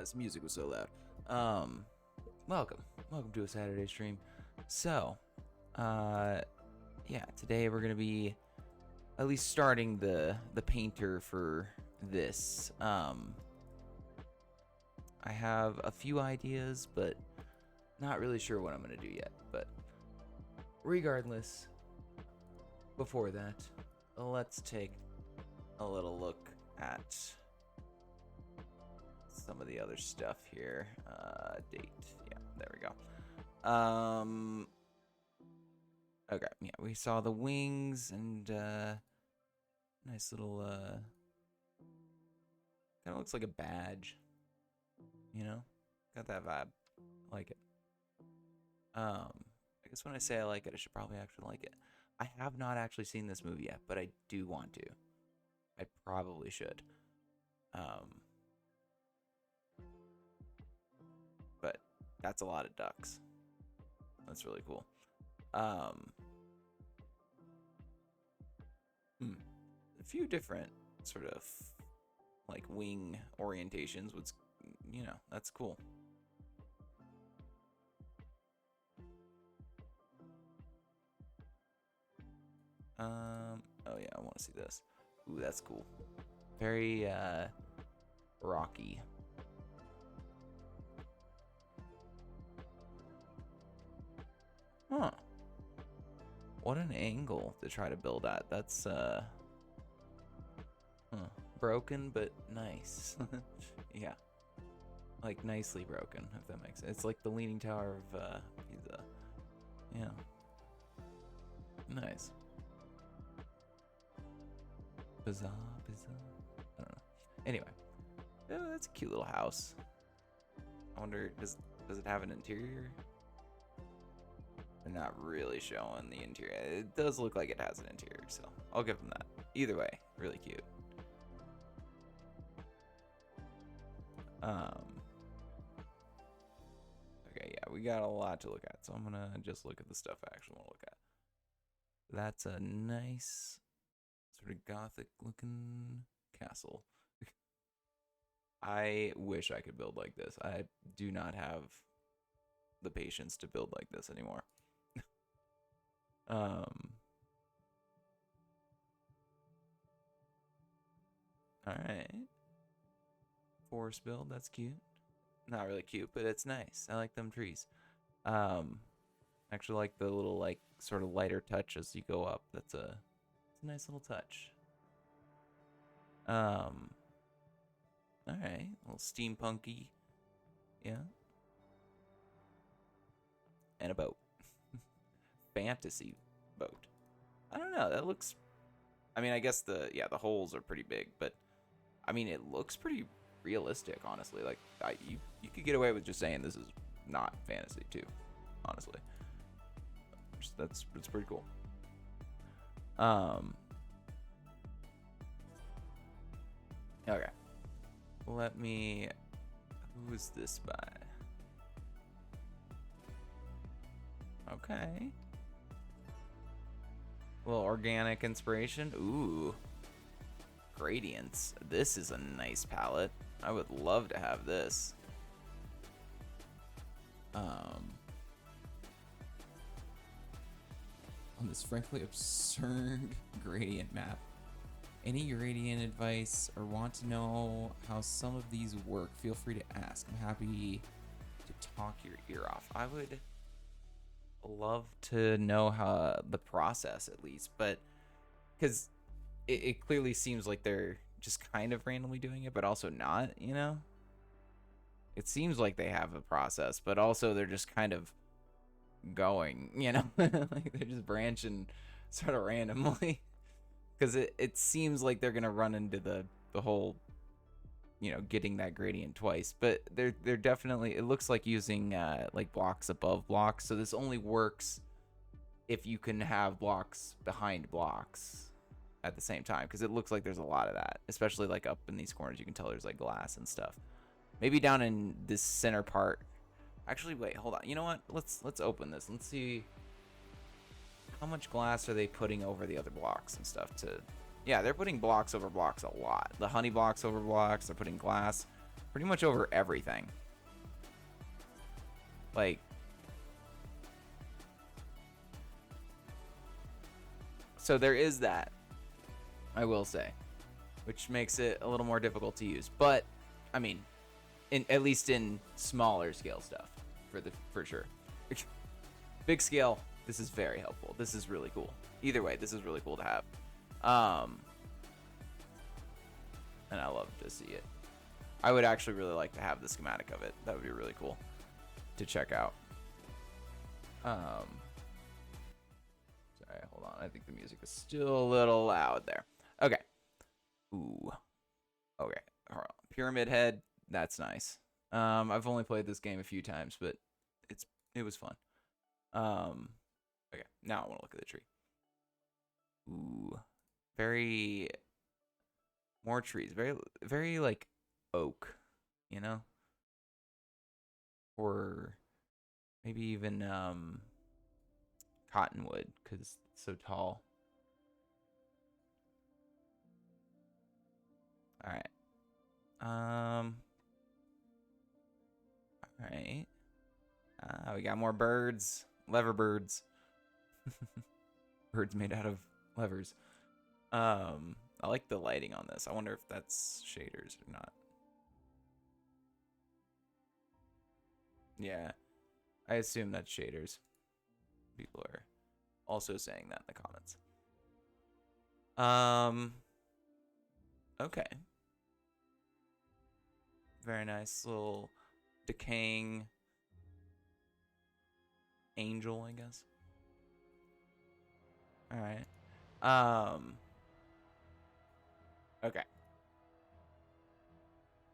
This music was so loud. Welcome to a Saturday stream. So, yeah, today we're gonna be at least starting the painter for this. I have a few ideas, but not really sure what I'm gonna do yet. But regardless, before that, let's take a little look at some of the other stuff here. Date. Yeah, there we go. Okay, yeah, we saw the wings and nice little kind of looks like a badge, you know? Got that vibe. I like it. I guess when I say I like it, I should probably actually like it. I have not actually seen this movie yet, but I do want to. I probably should. But that's a lot of ducks. That's really cool. A few different sort of like wing orientations would, you know, that's cool. Oh yeah, I want to see this. Ooh, that's cool. Very rocky. Huh. What an angle to try to build at. That's broken but nice. Yeah. Like nicely broken, if that makes sense. It's like the Leaning Tower of Pisa. Yeah. Nice. Bizarre. I don't know. Anyway. Oh, that's a cute little house. I wonder, does it have an interior? They're not really showing the interior. It does look like it has an interior, so I'll give them that. Either way, really cute. Okay, yeah, we got a lot to look at, so I'm gonna just look at the stuff I actually want to look at. That's a nice sort of gothic looking castle. I wish I could build like this. I do not have the patience to build like this anymore. All right. Forest build, that's cute. Not really cute, but it's nice. I like them trees. Actually like the little like sort of lighter touch as you go up. It's a nice little touch. All right, a little steampunky. Yeah. And a boat. Fantasy boat. I don't know. That looks. I mean, I guess the holes are pretty big, but I mean, it looks pretty realistic, honestly. Like, you could get away with just saying this is not fantasy too, honestly. That's pretty cool. Okay. Let me. Who is this by? Okay. A little organic inspiration. Ooh. Gradients. This is a nice palette. I would love to have this. On this frankly absurd gradient map. Any gradient advice or want to know how some of these work, feel free to ask. I'm happy to talk your ear off. I would love to know how the process at least, but because it clearly seems like they're just kind of randomly doing it, but also not, you know? It seems like they have a process, but also they're just kind of going, you know? Like they're just branching sort of randomly. Because it seems like they're going to run into the whole, you know, getting that gradient twice. But they're definitely, it looks like using like blocks above blocks. So this only works if you can have blocks behind blocks at the same time, because it looks like there's a lot of that, especially like up in these corners. You can tell there's like glass and stuff. Maybe down in this center part. Actually, wait, hold on. You know what? Let's open this. Let's see how much glass are they putting over the other blocks and stuff. To yeah, they're putting blocks over blocks a lot. The honey blocks over blocks. They're putting glass. pretty much over everything. Like, so there is that, I will say, which makes it a little more difficult to use. But I mean, at least in smaller scale stuff, for sure. Big scale, this is very helpful. This is really cool. Either way, this is really cool to have. And I love to see it. I would actually really like to have the schematic of it. That would be really cool to check out. Sorry, hold on. I think the music is still a little loud there. Okay. Ooh. Okay. Hold on. Pyramid Head. That's nice. I've only played this game a few times, but it was fun. Okay. Now I want to look at the tree. Ooh. More trees. Very like oak, you know? Or maybe even cottonwood, because it's so tall. All right. All right. We got more birds. Lever birds. Birds made out of levers. I like the lighting on this. I wonder if that's shaders or not. Yeah, I assume that's shaders. People are also saying that in the comments. Okay. Very nice little decaying angel, I guess. All right. Okay.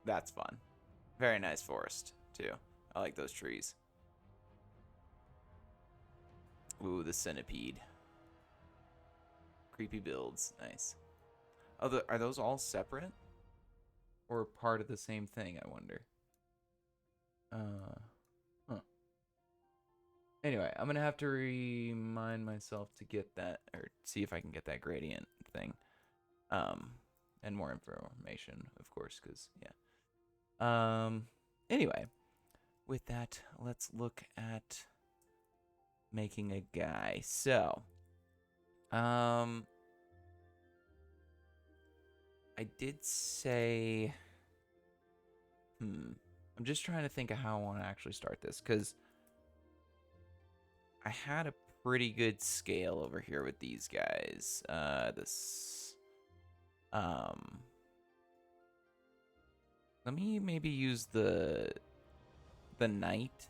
That's fun. Very nice forest, too. I like those trees. Ooh, the centipede. Creepy builds. Nice. Oh, are those all separate? Or part of the same thing, I wonder. Huh. Anyway, I'm gonna have to remind myself to get that, or see if I can get that gradient thing. And more information, of course, because, yeah. Anyway, with that, let's look at making a guy. So, I did say, I'm just trying to think of how I want to actually start this, because I had a pretty good scale over here with these guys. Let me maybe use the knight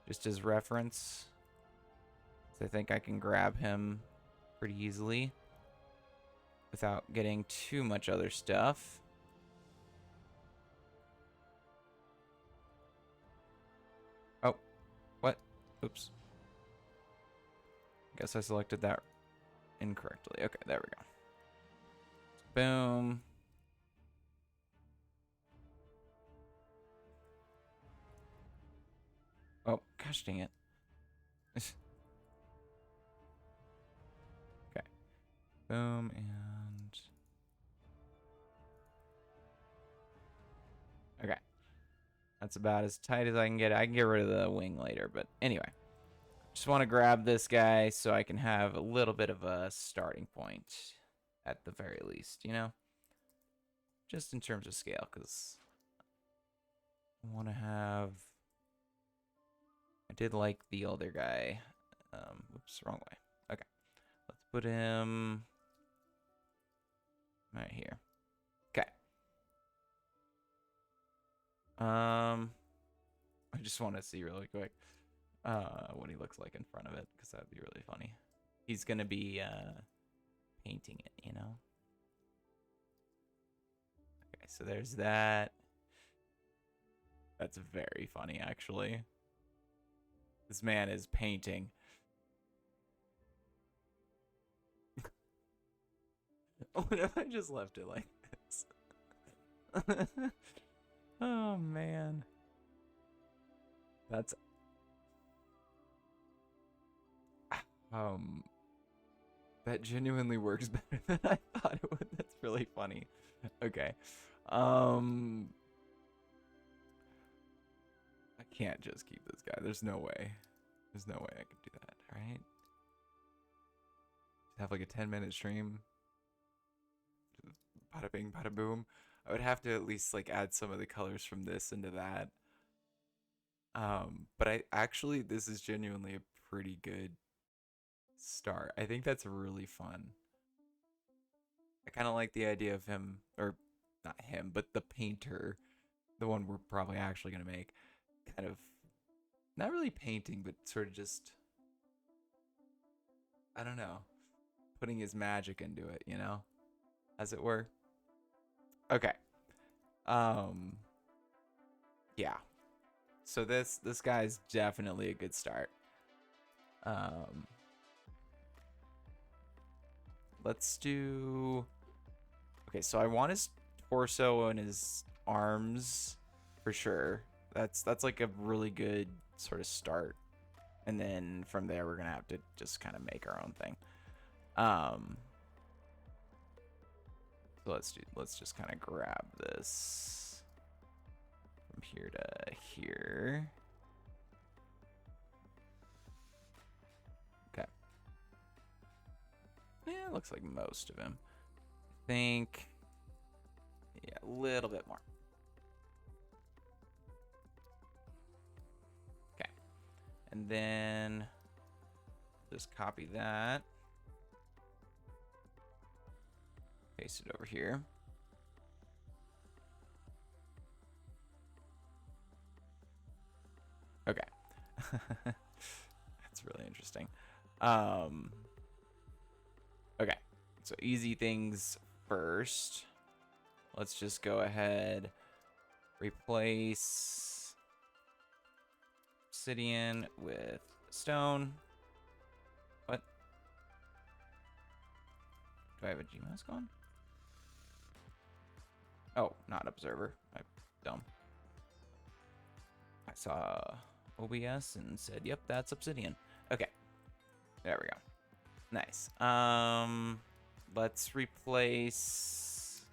just as reference. So I think I can grab him pretty easily without getting too much other stuff. Oh, what? Oops. Guess I selected that incorrectly. Okay, there we go. Boom. Oh, gosh dang it. Okay. Boom, and... Okay. That's about as tight as I can get. I can get rid of the wing later, but anyway. Just want to grab this guy so I can have a little bit of a starting point at the very least, you know? Just in terms of scale, because I want to have... I did like the older guy. Oops, wrong way. Okay. Let's put him right here. Okay. I just want to see really quick what he looks like in front of it, because that'd be really funny. He's gonna be painting it, you know? Okay, so there's that. That's very funny, actually. This man is painting. What if I just left it like this? Oh, man. That's... That genuinely works better than I thought it would. That's really funny. Okay. can't just keep this guy. There's no way. There's no way I could do that, right? Have like a 10-minute stream. Bada bing, bada boom. I would have to at least like add some of the colors from this into that. But I actually, this is genuinely a pretty good start. I think that's really fun. I kind of like the idea of him, or not him, but the painter, the one we're probably actually going to make, kind of not really painting, but sort of just, I don't know, putting his magic into it, you know, as it were. Okay. Yeah. So this guy's definitely a good start. Let's do. Okay, so I want his torso and his arms for sure. That's like a really good sort of start. And then from there we're gonna have to just kind of make our own thing. So let's just kind of grab this from here to here. Okay. Yeah, it looks like most of him. I think, yeah, a little bit more. Okay. And then just copy that. Paste it over here. Okay. That's really interesting. Okay. So easy things first. Let's just go ahead, replace obsidian with stone. What? Do I have a Gmask on? Oh, not observer. I'm dumb. I saw OBS and said, "Yep, that's obsidian." Okay, there we go. Nice. Let's replace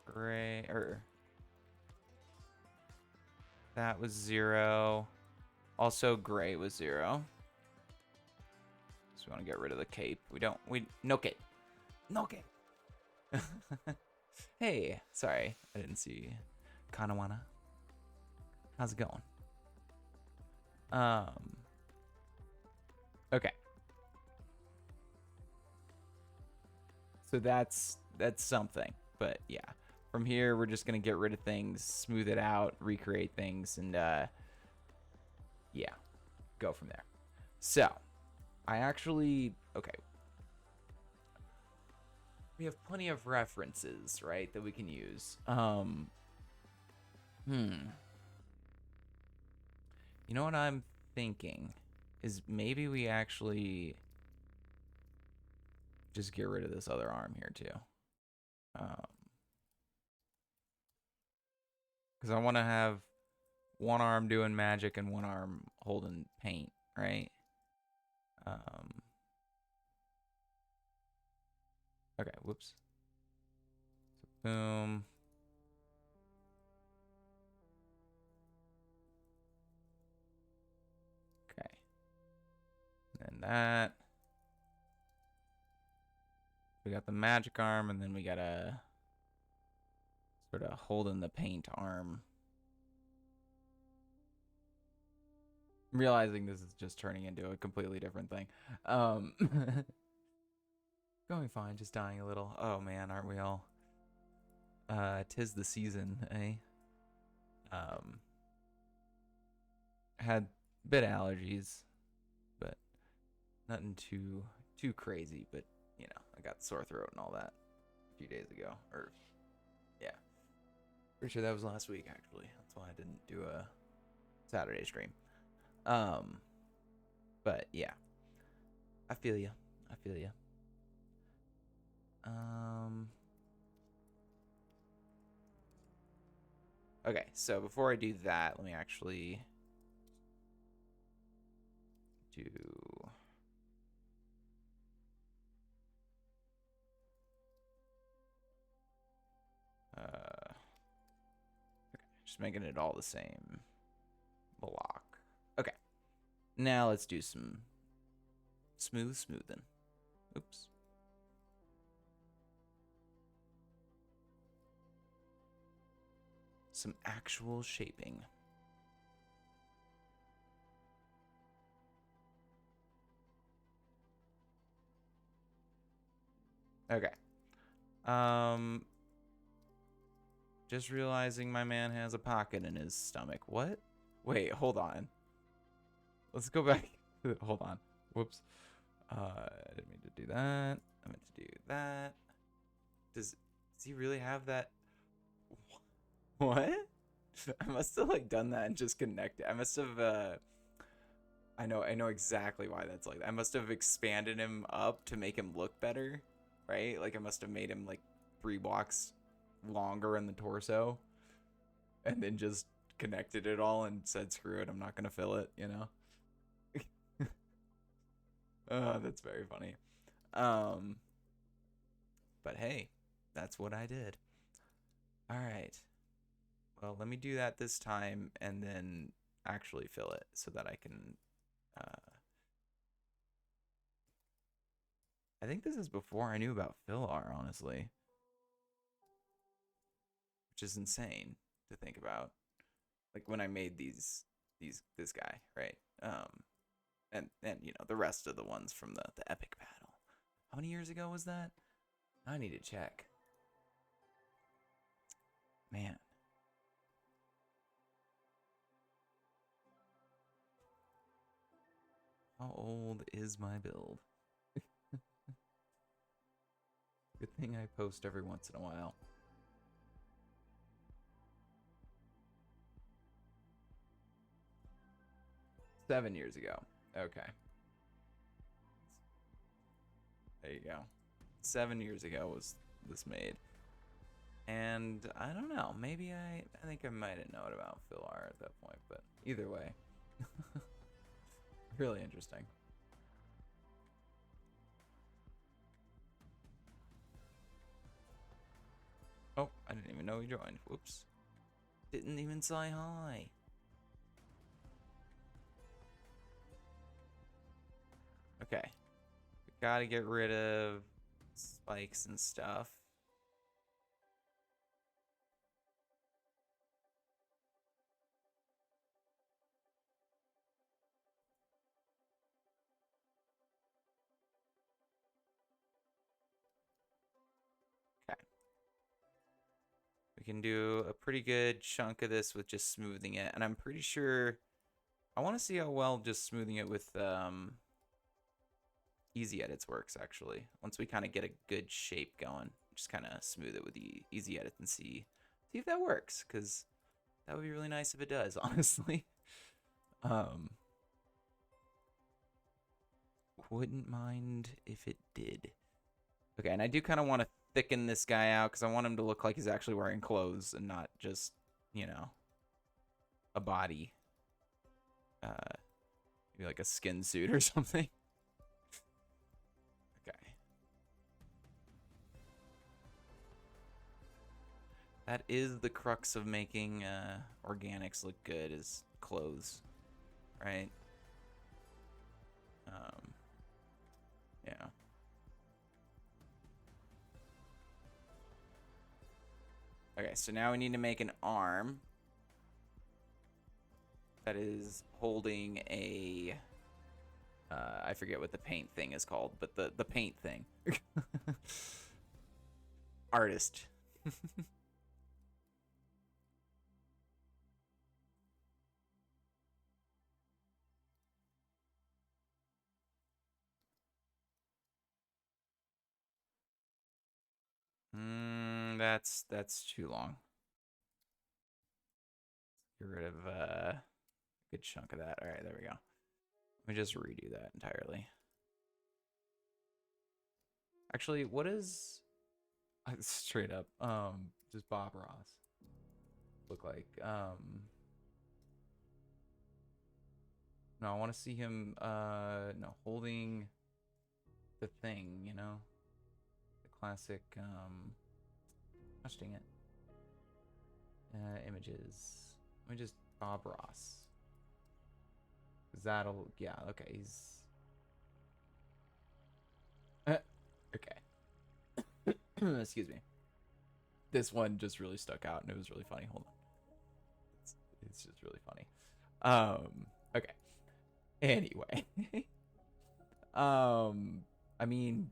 gray, or that was 0. Also, gray was 0. So we want to get rid of the cape. No cape. No cape. Hey, sorry, I didn't see Kanawana. How's it going? Okay. So that's something, but yeah. From here, we're just gonna get rid of things, smooth it out, recreate things, and yeah, go from there. So, okay. We have plenty of references, right, that we can use. You know what I'm thinking is maybe we actually just get rid of this other arm here too. Because I want to have one arm doing magic and one arm holding paint, right? Okay, whoops. So boom. Okay. And then that. We got the magic arm, and then we got a sort of holding the paint arm. I'm realizing this is just turning into a completely different thing. Going fine, just dying a little. Oh man, aren't we all? 'Tis the season, eh? Had a bit of allergies, but nothing too crazy. But you know, I got sore throat and all that a few days ago, or yeah, pretty sure that was last week actually. That's why I didn't do a Saturday stream. But yeah, I feel you. I feel you. Okay, so before I do that, let me actually do. Okay, just making it all the same block. Okay. Now let's do some smoothing. Oops. Some actual shaping. Okay. Just realizing my man has a pocket in his stomach. What? Wait, hold on. Let's go back. Hold on. Whoops. I didn't mean to do that. I meant to do that. Does he really have that? What? I must have like done that and just connected. I must have I know exactly why that's like that. I must have expanded him up to make him look better, right? Like I must have made him like 3 blocks longer in the torso and then just connected it all and said screw it, I'm not gonna fill it, you know. Oh, that's very funny. But hey, that's what I did. All right, well, let me do that this time and then actually fill it so that I can I think this is before I knew about fill R, honestly, which is insane to think about. Like when I made this guy, right? And you know the rest of the ones from the epic battle. How many years ago was that? I need to check. Man. How old is my build? Good thing I post every once in a while. Seven years ago. Okay. There you go. 7 years ago was this made. And I don't know. Maybe I think I might have known about Phil R at that point, but either way. Really interesting. Oh, I didn't even know he joined. Whoops. Didn't even say hi. Okay. We gotta get rid of spikes and stuff. Okay. We can do a pretty good chunk of this with just smoothing it. And I'm pretty sure I want to see how well just smoothing it with ezEdits works, actually. Once we kind of get a good shape going, just kind of smooth it with the ezEdit and see if that works, because that would be really nice if it does, honestly. Wouldn't mind if it did. Okay, and I do kind of want to thicken this guy out because I want him to look like he's actually wearing clothes and not just, you know, a body. Maybe like a skin suit or something. Okay. That is the crux of making organics look good, is clothes, right? Yeah. Okay, so now we need to make an arm that is holding a I forget what the paint thing is called, but the paint thing. Artist. That's too long. Get rid of a good chunk of that. All right, there we go. Let me just redo that entirely. Actually, what is straight up just Bob Ross look like? No, I want to see him no, holding the thing, you know? The classic gosh dang it. Images. Let me just Bob Ross. Because that'll, yeah, okay, he's... okay. Excuse me. This one just really stuck out, and it was really funny. Hold on. It's just really funny. Okay. Anyway. I mean,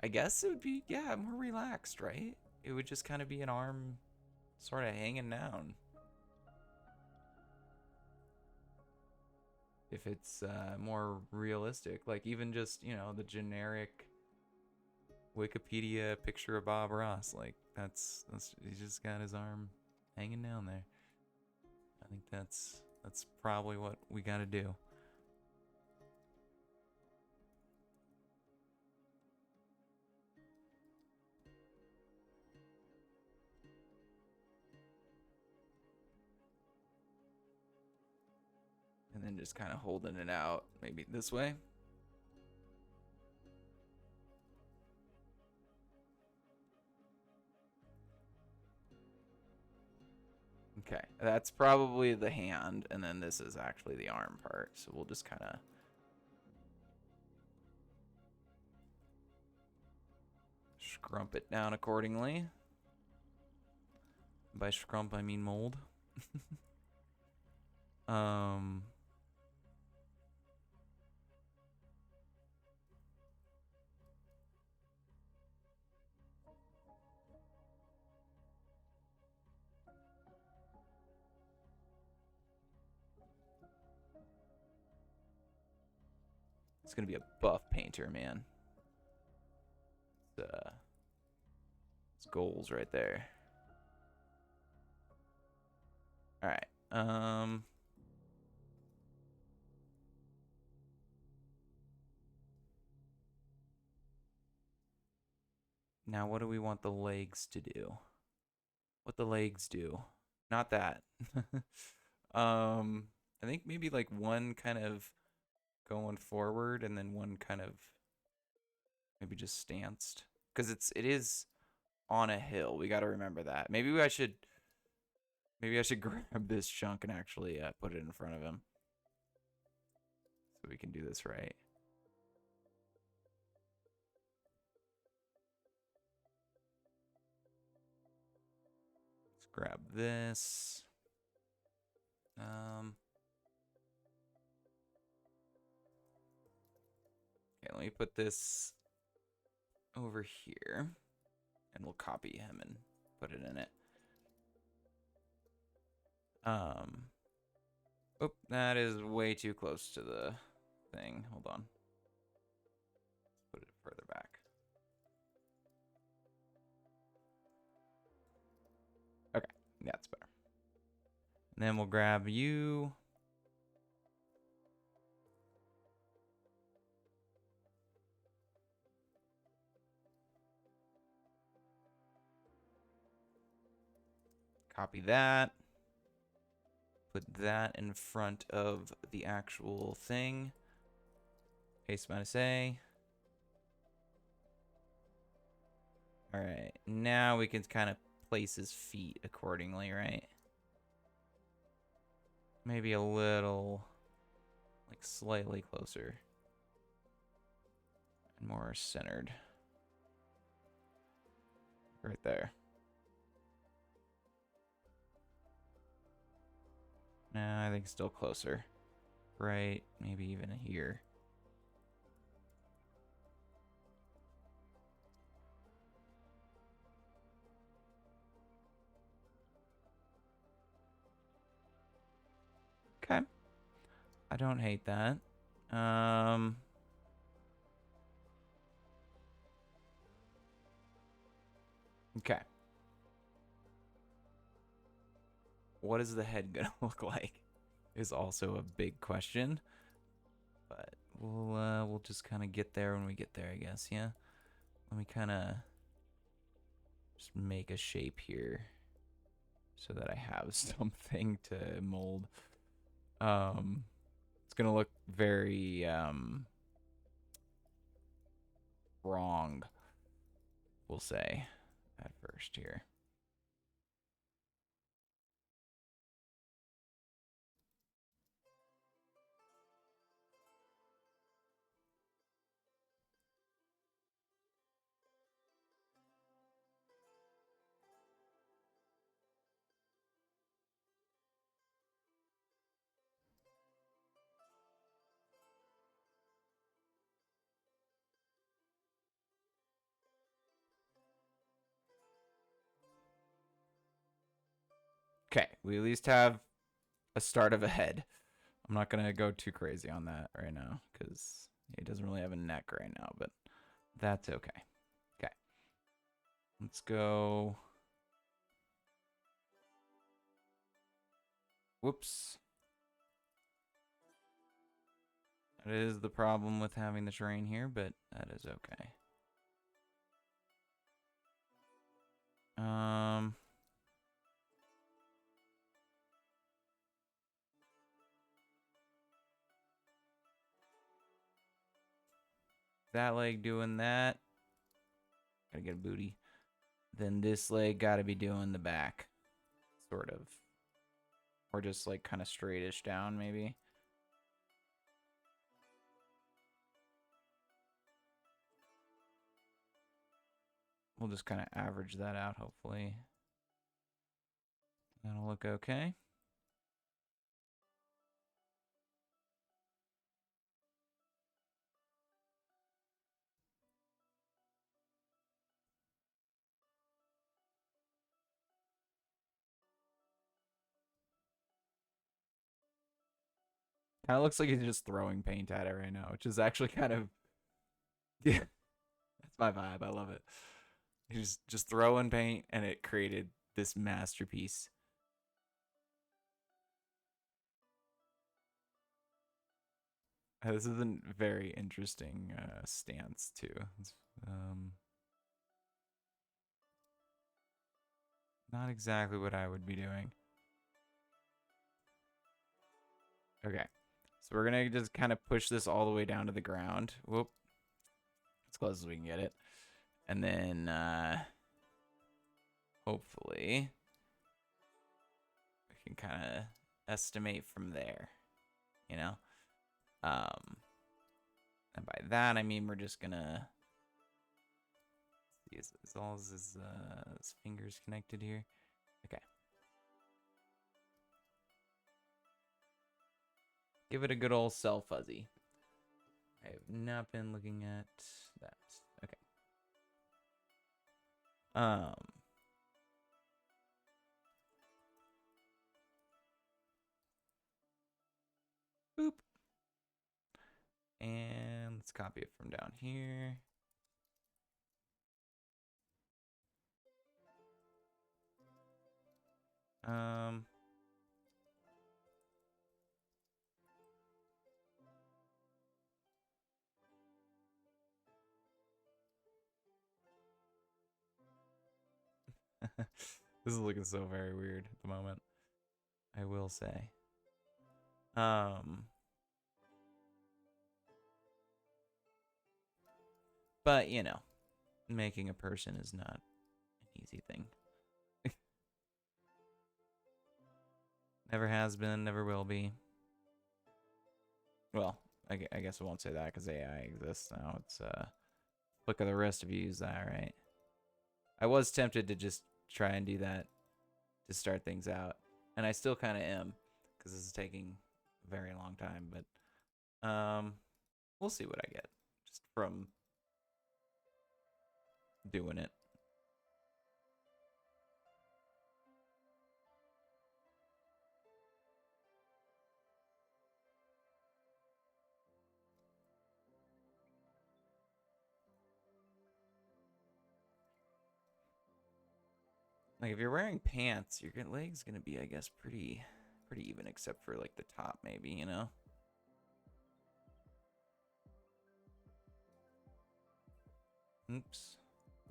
I guess it would be, yeah, more relaxed, right? It would just kind of be an arm sort of hanging down. If it's more realistic, like even just, you know, the generic Wikipedia picture of Bob Ross, like that's he's just got his arm hanging down there. I think that's probably what we got to do. And then just kind of holding it out, maybe this way. Okay, that's probably the hand, and then this is actually the arm part. So we'll just kind of scrump it down accordingly. By scrump, I mean mold. It's gonna be a buff painter, man. It's goals right there. All right. Now what do we want the legs to do? What the legs do? Not that. I think maybe like one kind of going forward and then one kind of maybe just stanced, because it is on a hill. We got to remember that. Maybe I should grab this chunk and actually put it in front of him so we can do this right. Let's grab this. Okay, let me put this over here, and we'll copy him and put it in it. Oh, that is way too close to the thing. Hold on. Put it further back. Okay, that's better. And then we'll grab you. Copy that. Put that in front of the actual thing. Paste -A. All right, now we can kind of place his feet accordingly, right? Maybe a little, like slightly closer and more centered. Right there. No, I think still closer. Right, maybe even here. Okay. I don't hate that. Okay. What is the head gonna look like? Is also a big question. But we'll just kind of get there when we get there, I guess. Yeah. Let me kind of just make a shape here so that I have something to mold. It's gonna look very wrong, we'll say, at first here. Okay, we at least have a start of a head. I'm not gonna go too crazy on that right now because he doesn't really have a neck right now, but that's okay. Okay, let's go. Whoops. That is the problem with having the terrain here, but that is okay. That leg doing that. Gotta get a booty. Then this leg gotta be doing the back. Sort of. Or just like kind of straightish down, maybe. We'll just kind of average that out, hopefully. That'll look okay. Kind of looks like he's just throwing paint at it right now, which is actually kind of... Yeah, that's my vibe. I love it. He's just throwing paint, and it created this masterpiece. This is a very interesting stance, too. Not exactly what I would be doing. Okay. So we're going to just kind of push this all the way down to the ground. Whoop. As close as we can get it. And then hopefully we can kind of estimate from there, you know? And by that, I mean we're just going to see, is all his fingers connected here? Okay. Give it a good old cell fuzzy. I have not been looking at that. Okay. Boop. And let's copy it from down here. This is looking so very weird at the moment, I will say. But, you know, making a person is not an easy thing. Never has been, never will be. Well, I guess I won't say that because AI exists now. It's, look at the rest of you use that, right? I was tempted to just try and do that to start things out. And I still kind of am because this is taking a very long time. But we'll see what I get just from doing it. Like if you're wearing pants, your leg's gonna be, I guess, pretty even, except for like the top, maybe, you know. Oops.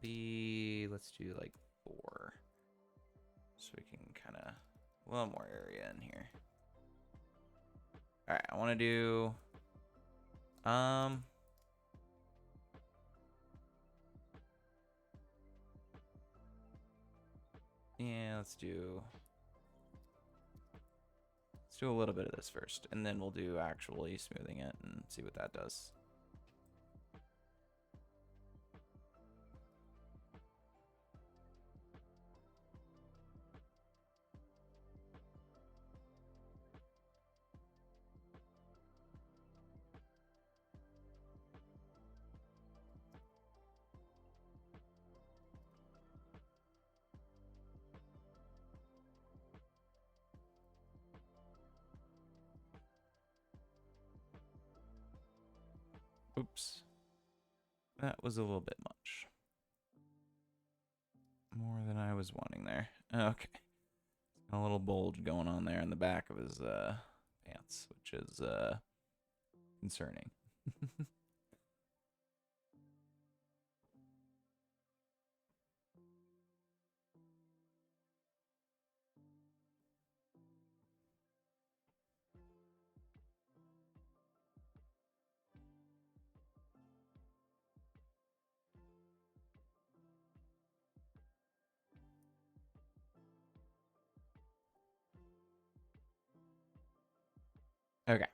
Let's do like 4, so we can kind of a little more area in here. All right, I want to do yeah, let's do a little bit of this first, and then we'll do actually smoothing it and see what that does. Oops. That was a little bit much. More than I was wanting there. Okay. A little bulge going on there in the back of his pants, which is concerning. Okay.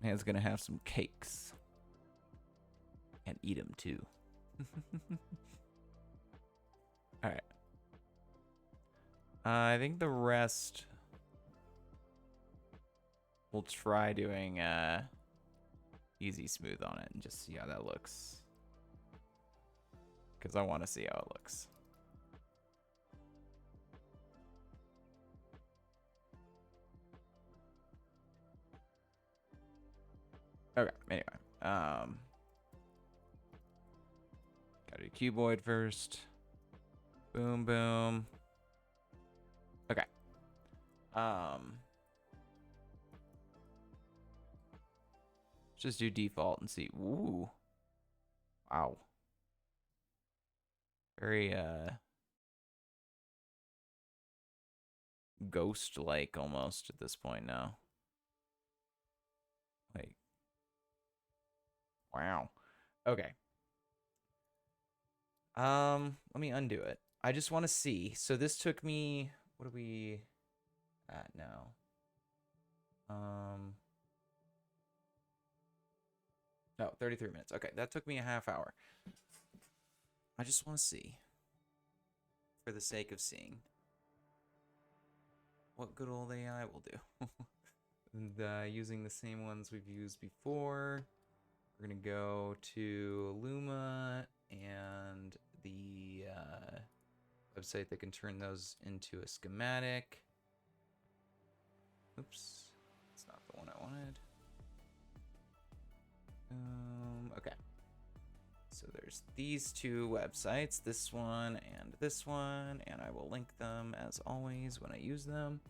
Man's gonna have some cakes. And eat them too. Alright. I think the rest we'll try doing easy smooth on it and just see how that looks. Because I want to see how it looks. Okay, anyway. Gotta do cuboid first. Boom, boom. Okay. Just do default and see. Ooh. Wow. Very ghost-like almost at this point now. Like, wow. Okay. Let me undo it. I just want to see. So this took me, what are we at now? No, 33 minutes. Okay, that took me a half hour. I just want to see, for the sake of seeing, what good old AI will do. And using the same ones we've used before. We're gonna go to Luma and the website that can turn those into a schematic. Oops, that's not the one I wanted. Okay. So there's these two websites, this one, and I will link them as always when I use them.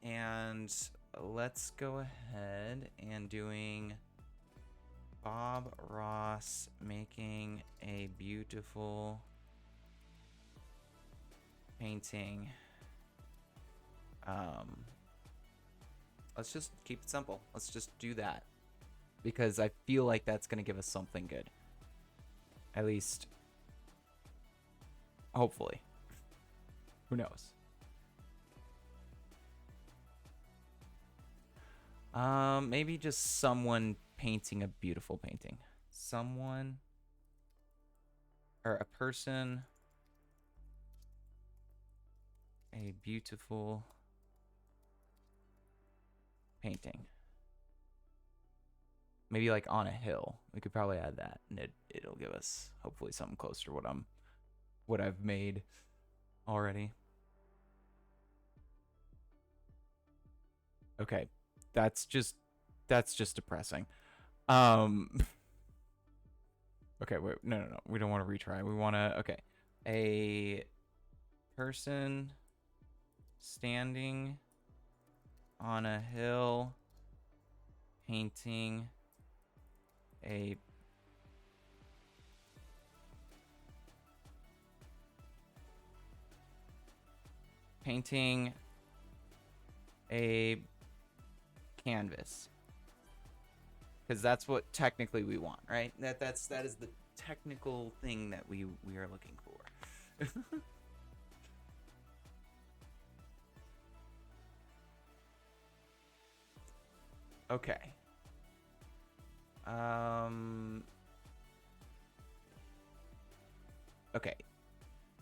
And let's go ahead and doing Bob Ross making a beautiful painting. Let's just keep it simple. Let's just do that. Because I feel like that's going to give us something good. At least, hopefully. Who knows? Maybe just someone painting a beautiful painting. Someone or a person, a beautiful painting. Maybe like on a hill. We could probably add that, and it'll give us hopefully something closer to what I've made already. Okay, that's just depressing. Okay, wait, no. We don't want to retry. We want to, okay. A person standing on a hill painting a canvas. Because that's what technically we want, right? That is the technical thing that we are looking for. Okay. Okay.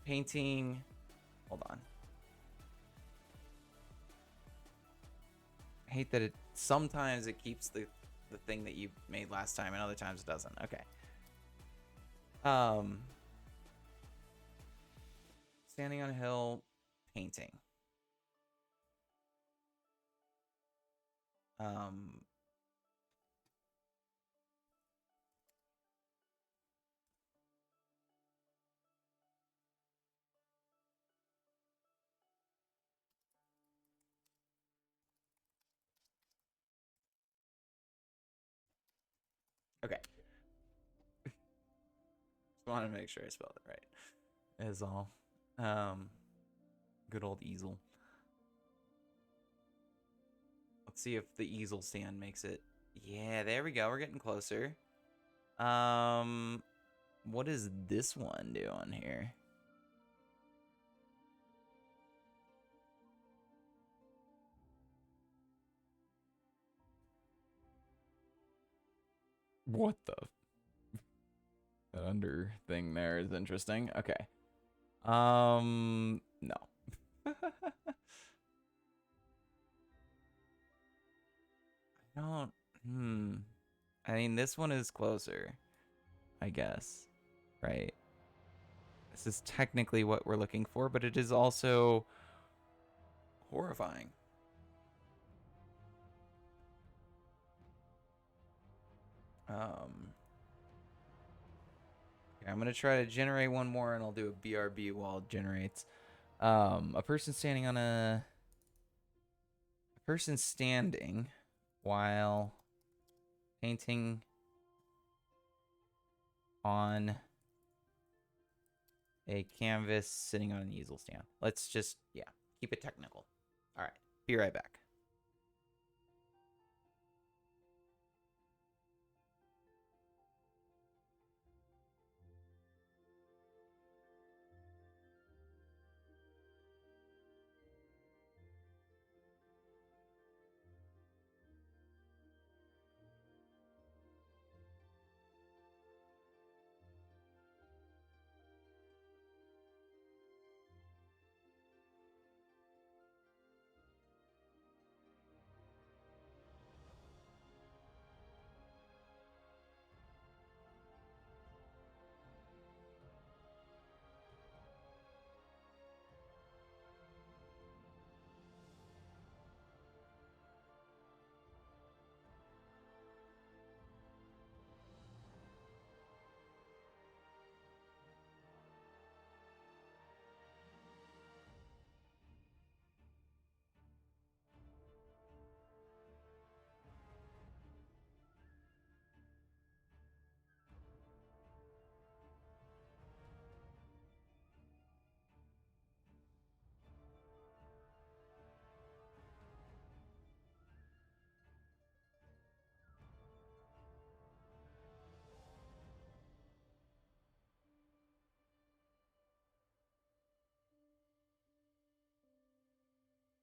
Painting. Hold on. I hate that sometimes it keeps the the thing that you made last time, and other times it doesn't. Okay. Standing on a hill, painting. Okay. Just want to make sure I spelled it right. Is all. Good old easel. Let's see if the easel stand makes it. Yeah, there we go. We're getting closer. What is this one doing here? What the? That under thing there is interesting. Okay. No. I don't. I mean, this one is closer, I guess. Right. This is technically what we're looking for, but it is also horrifying. Okay, I'm gonna try to generate one more, and I'll do a BRB while it generates. A person standing on a person standing while painting on a canvas sitting on an easel stand. Let's just, yeah, keep it technical. All right, be right back.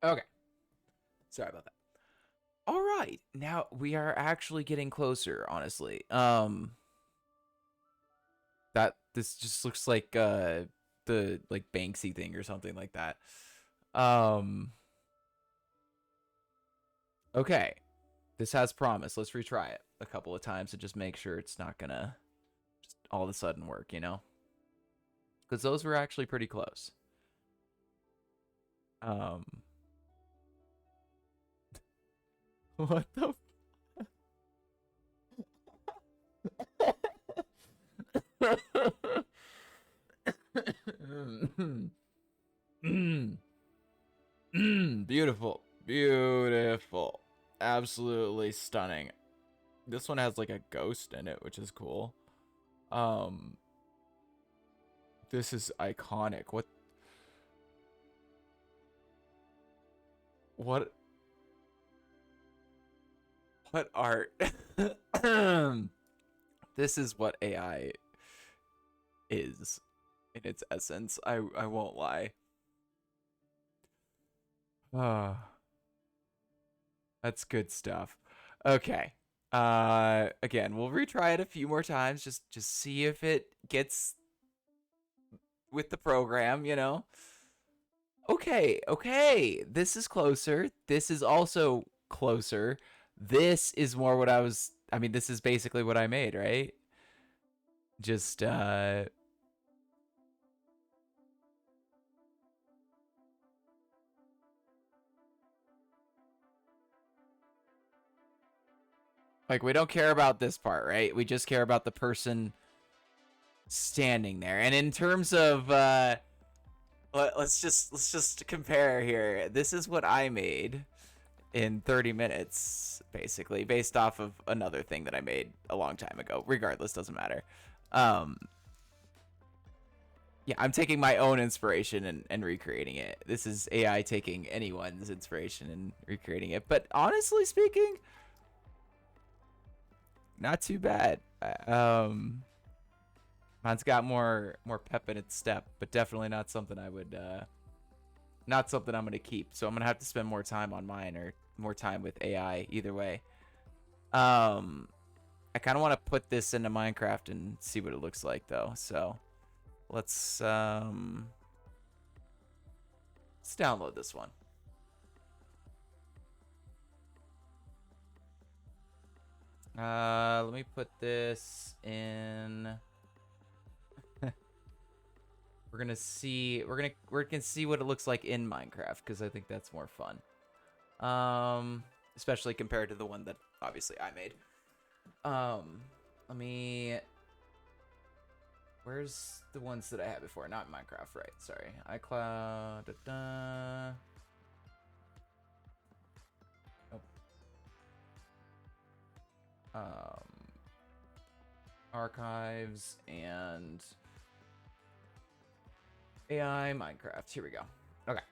Okay. Sorry about that. All right. Now we are actually getting closer, honestly. That this just looks like the like Banksy thing or something like that. Okay. This has promise. Let's retry it a couple of times to just make sure it's not gonna just all of a sudden work, you know? Because those were actually pretty close. What the? Beautiful. Beautiful. Absolutely stunning. This one has like a ghost in it, which is cool. This is iconic. What art? This is what AI is in its essence. I won't lie. That's good stuff. Okay. Again, we'll retry it a few more times. Just see if it gets with the program, you know. Okay. This is closer. This is also closer. This is more what I was I mean, this is basically what I made, right? Just like, we don't care about this part, right? We just care about the person standing there. And in terms of let's just compare here. This is what I made in 30 minutes, basically, based off of another thing that I made a long time ago. Regardless, doesn't matter. Yeah, I'm taking my own inspiration and recreating it. This is AI taking anyone's inspiration and recreating it. But honestly speaking, not too bad. Mine's got more pep in its step, but definitely not something I would not something I'm gonna keep. So I'm gonna have to spend more time on mine or more time with AI. Either way, I kind of want to put this into Minecraft and see what it looks like, though. So let's download this one. Let me put this in. We're gonna see. We're gonna see what it looks like in Minecraft because I think that's more fun. Especially compared to the one that obviously I made. Let me. Where's the ones that I had before? Not Minecraft, right? Sorry, iCloud. Oh. Archives and AI Minecraft. Here we go. Okay,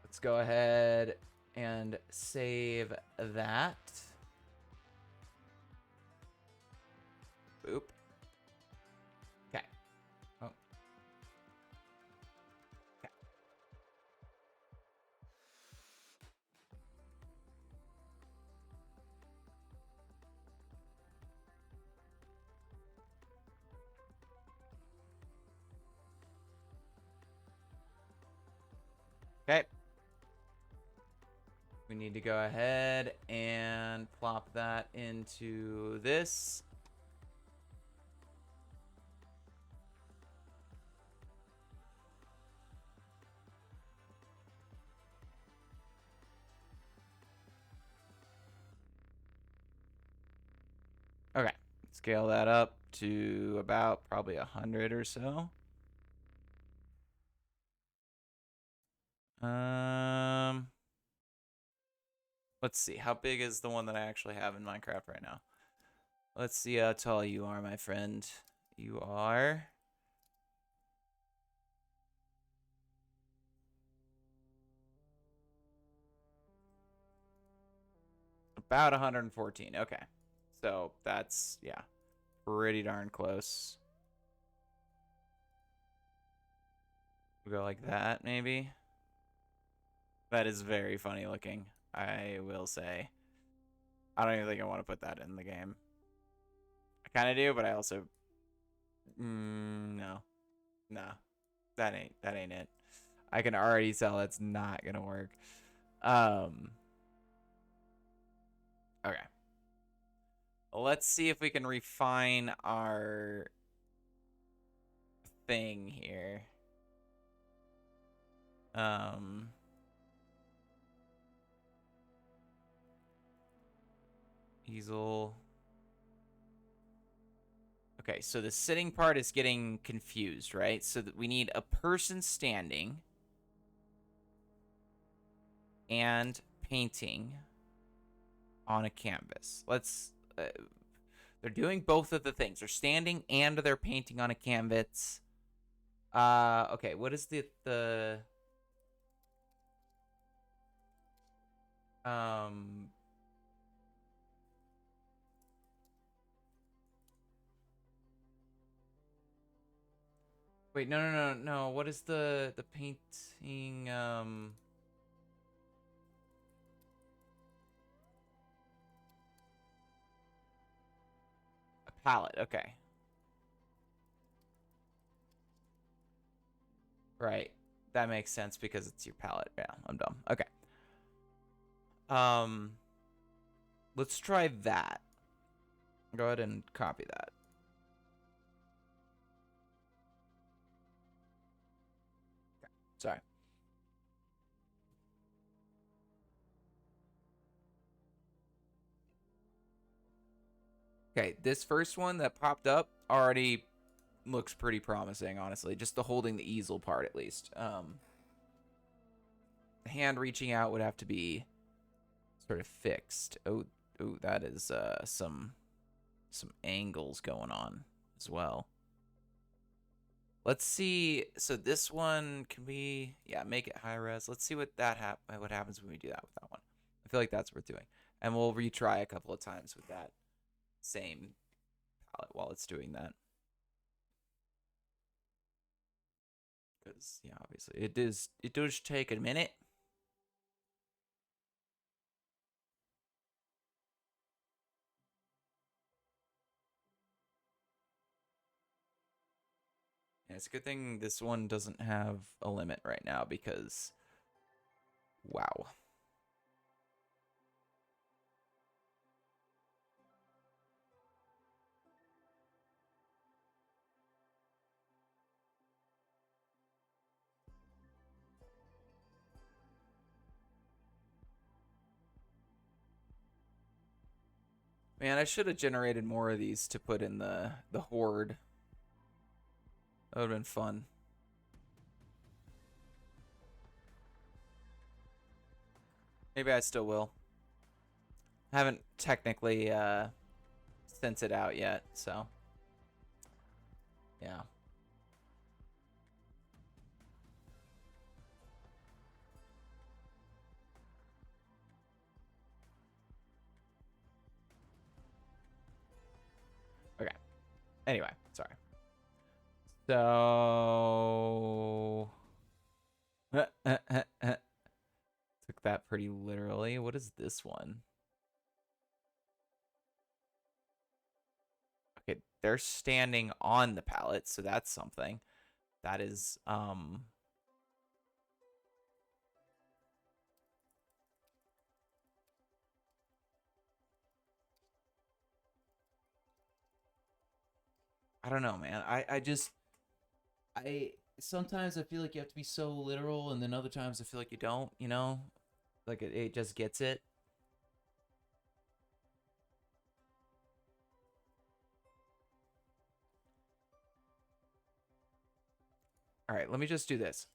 let's go ahead and save that. Boop. Okay. Oh. Okay. Okay. We need to go ahead and plop that into this. Okay, scale that up to about probably 100 or so. Let's see. How big is the one that I actually have in Minecraft right now? Let's see how tall you are, my friend. You are about 114. Okay. So that's, yeah, pretty darn close. We'll go like that, maybe. That is very funny looking, I will say. I don't even think I want to put that in the game. I kind of do, but I also... no. Nah. That ain't it. I can already tell it's not gonna work. Okay. Let's see if we can refine our thing here. Easel. Okay, so the sitting part is getting confused, right? So that we need a person standing and painting on a canvas. Let's they're doing both of the things. They're standing and they're painting on a canvas. Okay, what is the wait, no. What is the painting a palette, okay. Right. That makes sense because it's your palette. Yeah, I'm dumb. Okay. Let's try that. Go ahead and copy that. Sorry. Okay, this first one that popped up already looks pretty promising, honestly. Just the holding the easel part, at least. The hand reaching out would have to be sort of fixed. Oh, that is some angles going on as well. Let's see. So this one, can we, yeah, make it high res. Let's see what what happens when we do that with that one. I feel like that's worth doing. And we'll retry a couple of times with that same palette while it's doing that. Because, yeah, obviously it does take a minute. And it's a good thing this one doesn't have a limit right now because, wow. Man, I should have generated more of these to put in the horde. That would have been fun. Maybe I still will. I haven't technically sent it out yet, so yeah. Okay. Anyway, sorry. So took that pretty literally. What is this one? Okay, they're standing on the pallet, so that's something. That is I don't know, man. I sometimes I feel like you have to be so literal, and then other times I feel like you don't, you know? Like it just gets it. All right, let me just do this.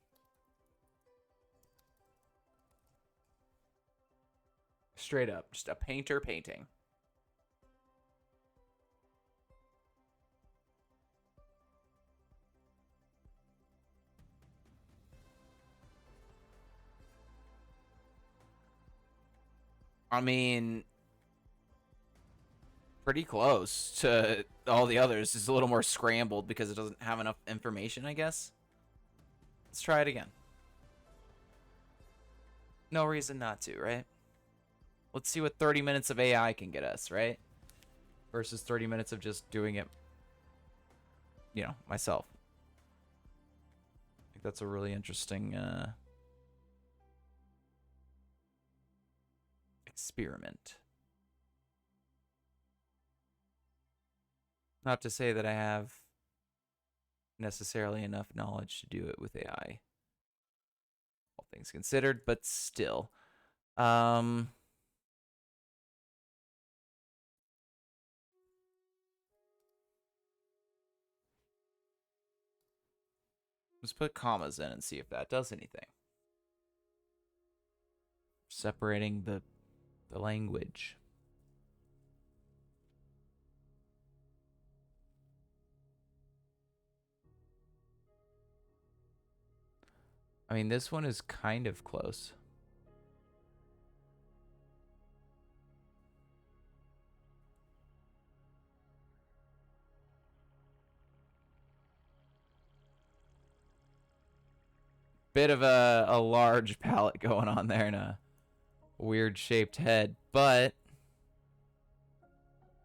Straight up, just a painter painting. I mean, pretty close to all the others. It's a little more scrambled because it doesn't have enough information, I guess. Let's try it again. No reason not to, right? Let's see what 30 minutes of AI can get us, right? Versus 30 minutes of just doing it, you know, myself. I think that's a really interesting experiment. Not to say that I have necessarily enough knowledge to do it with AI, all things considered, but still. Let's put commas in and see if that does anything. Separating the language. I mean, this one is kind of close. Bit of a large palette going on there and a weird shaped head, but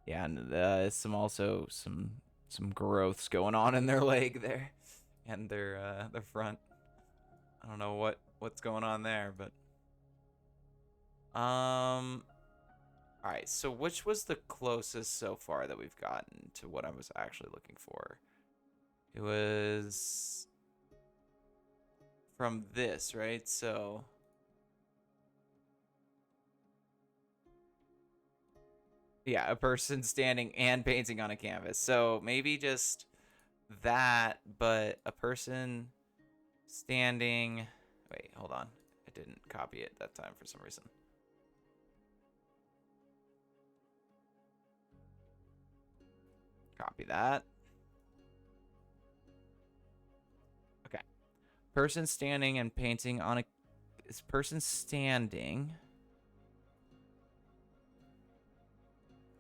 yeah, and some growths going on in their leg there and their front. I don't know what's going on there, but All right, so which was the closest so far that we've gotten to what I was actually looking for? It was from this, right? So yeah, a person standing and painting on a canvas. So maybe just that, but a person standing. Wait, hold on. I didn't copy it that time for some reason. Copy that. Okay. Person standing and painting on a. Is person standing.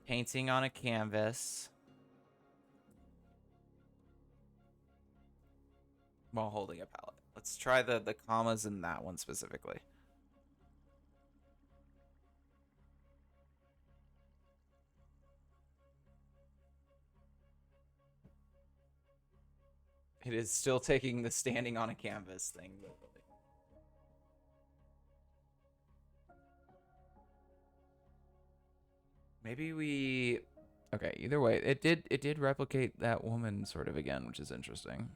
Painting on a canvas. While holding a palette. Let's try the commas in that one specifically. It is still taking the standing on a canvas thing. Maybe we. Okay, either way, it did replicate that woman sort of again, which is interesting.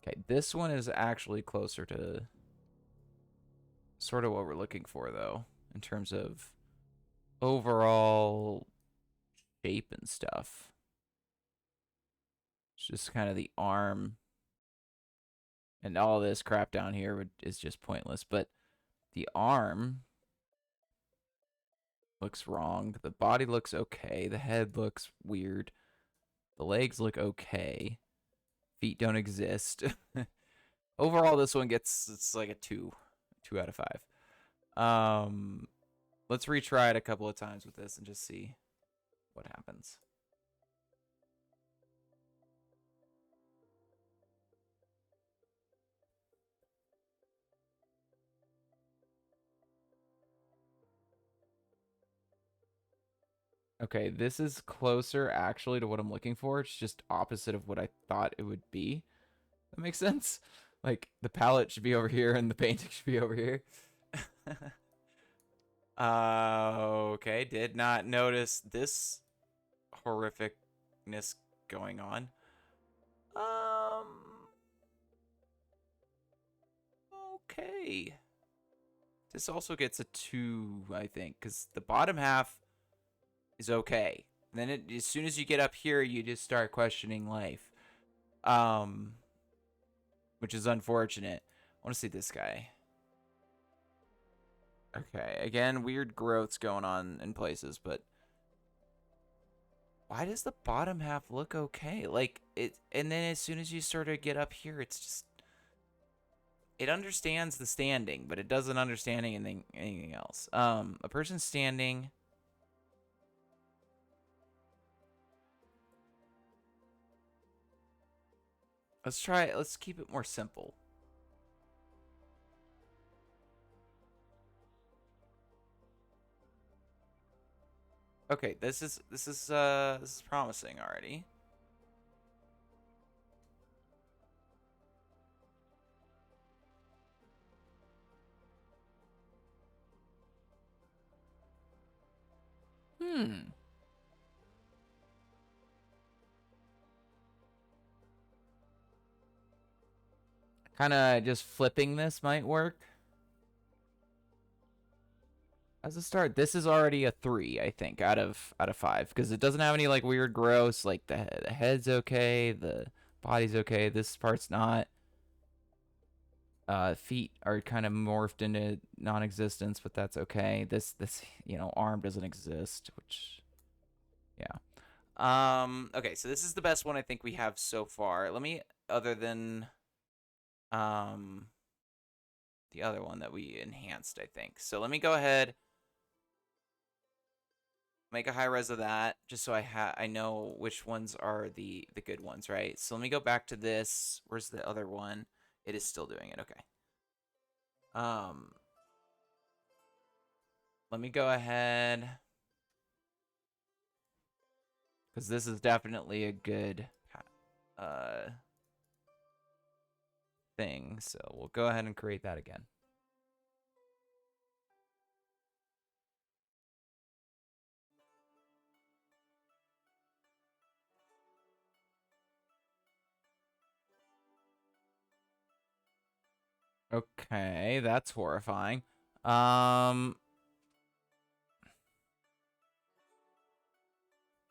Okay, this one is actually closer to sort of what we're looking for though, in terms of overall shape and stuff. It's just kind of the arm and all this crap down here is just pointless, but the arm looks wrong. The body looks okay. The head looks weird. The legs look okay. Feet don't exist. Overall, this one it's like a 2 out of 5. Let's retry it a couple of times with this and just see what happens. Okay, this is closer actually to what I'm looking for. It's just opposite of what I thought it would be. That makes sense. Like the palette should be over here and the painting should be over here. Okay, did not notice this horrificness going on. Okay. This also gets a 2, I think, because the bottom half is okay. And then as soon as you get up here, you just start questioning life. Which is unfortunate. I want to see this guy. Okay, again, weird growths going on in places, but why does the bottom half look okay? Like it, and then as soon as you sort of get up here, it's just it understands the standing, but it doesn't understand anything else. A person standing. Let's keep it more simple. Okay, this is promising already. Kind of just flipping this might work. As a start, this is already a 3, I think, out of 5, because it doesn't have any like weird gross. Like the head's okay, the body's okay. This part's not. Feet are kind of morphed into non-existence, but that's okay. This arm doesn't exist, which yeah. Okay, so this is the best one I think we have so far. Let me, other than the other one that we enhanced, I think. So let me go ahead, make a high res of that, just so I know which ones are the good ones, right? So let me go back to this. Where's the other one? It is still doing it. Okay. Let me go ahead, because this is definitely a good thing. So we'll go ahead and create that again. Okay, that's horrifying.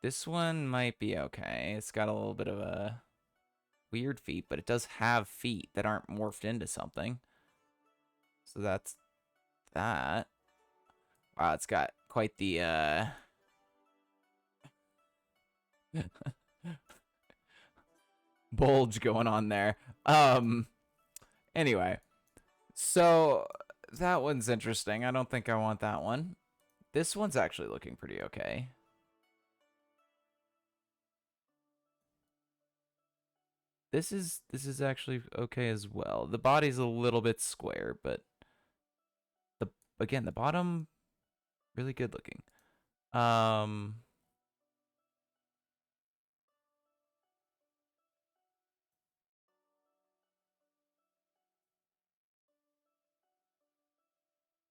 This one might be okay. It's got a little bit of a weird feet, but it does have feet that aren't morphed into something. So that's that. Wow, it's got quite the bulge going on there. Anyway, so that one's interesting. I don't think I want that one. This one's actually looking pretty okay. This is actually okay as well. The body's a little bit square, but the bottom really good looking.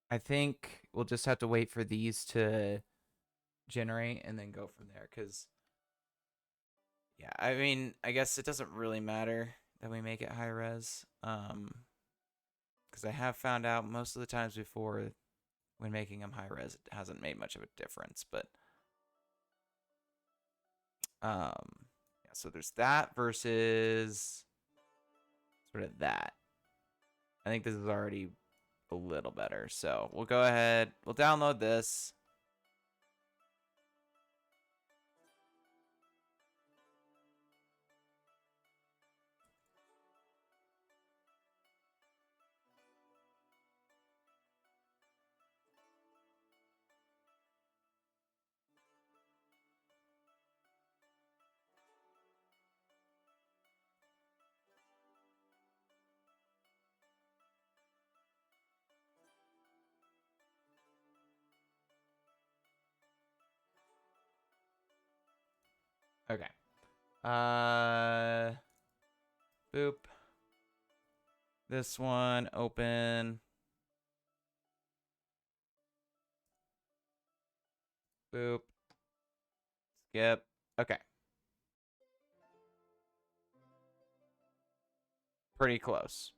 I think we'll just have to wait for these to generate and then go from there, because yeah, I mean, I guess it doesn't really matter that we make it high res, because I have found out most of the times before when making them high res, it hasn't made much of a difference. But yeah, so there's that versus sort of that. I think this is already a little better, so we'll go ahead, we'll download this. Okay. Boop. This one, open. Boop. Skip. Okay. Pretty close.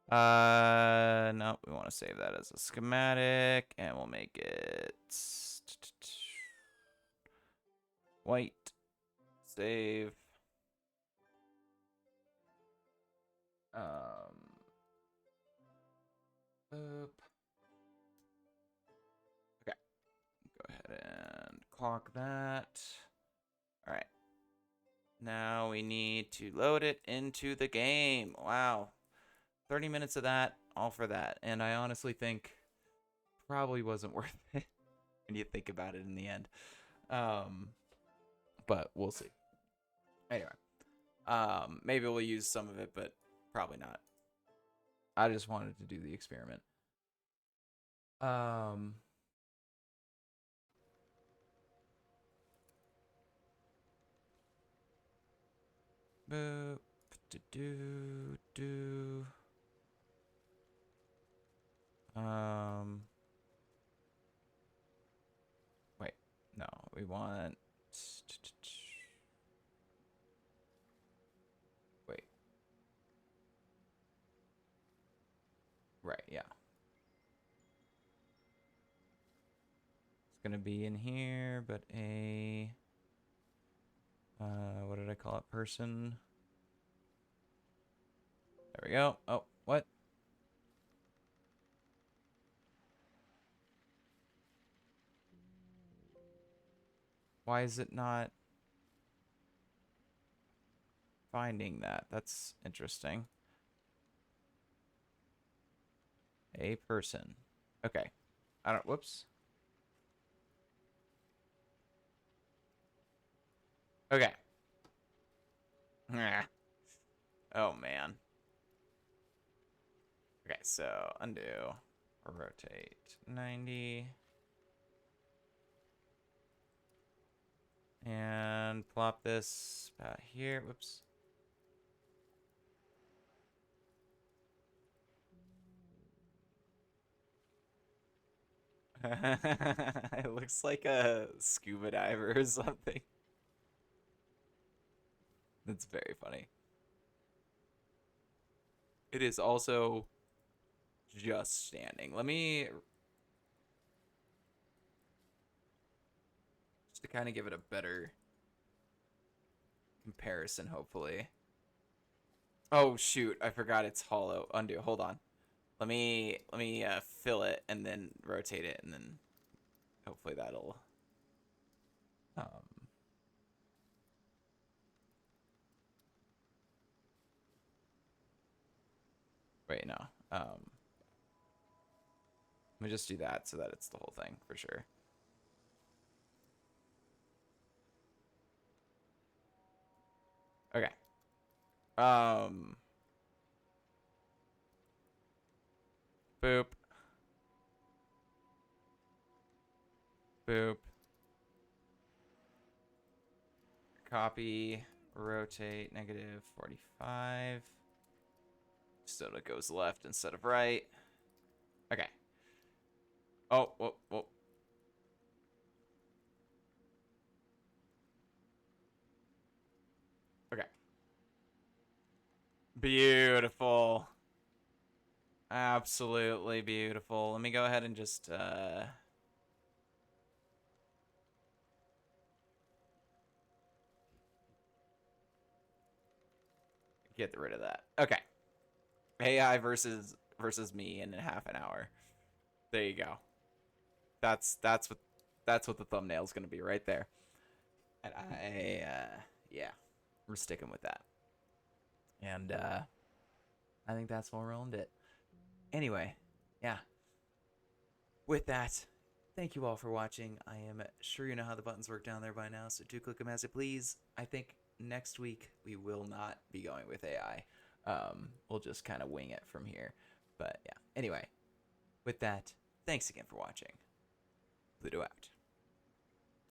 No, we want to save that as a schematic, and we'll make it white. Save. Boop. Okay. Go ahead and clock that. All right. Now we need to load it into the game. Wow. 30 minutes of that, all for that. And I honestly think probably wasn't worth it when you think about it in the end. But we'll see. Anyway. Maybe we'll use some of it, but probably not. I just wanted to do the experiment. Boop. Do. Wait. No, we want. Wait. Right, yeah. It's gonna be in here, but a what did I call it? Person. There we go. Oh, what? Why is it not finding that? That's interesting. A person. Okay. I don't. Whoops. Okay. Oh man. Okay, so undo or rotate 90 and plop this about here. Whoops. It looks like a scuba diver or something. That's very funny. It is also just standing. Let me, just to kind of give it a better comparison, hopefully. Oh shoot, I forgot it's hollow. Undo. Hold on. Let me fill it and then rotate it, and then hopefully that'll um wait, no. Let me just do that so that it's the whole thing for sure. Okay. Um Boop. Boop. Copy, rotate, -45. So it goes left instead of right. Okay. Oh, whoa, whoa. Okay. Beautiful. Absolutely beautiful. Let me go ahead and just get rid of that. Okay. AI versus me in half an hour. There you go. That's what the thumbnail's gonna be right there. And yeah, we're sticking with that. And I think that's what ruined it. Anyway, yeah. With that, thank you all for watching. I am sure you know how the buttons work down there by now, so do click them as you please. I think next week we will not be going with AI. We'll just kind of wing it from here. But yeah, anyway, with that, thanks again for watching. Pluto out.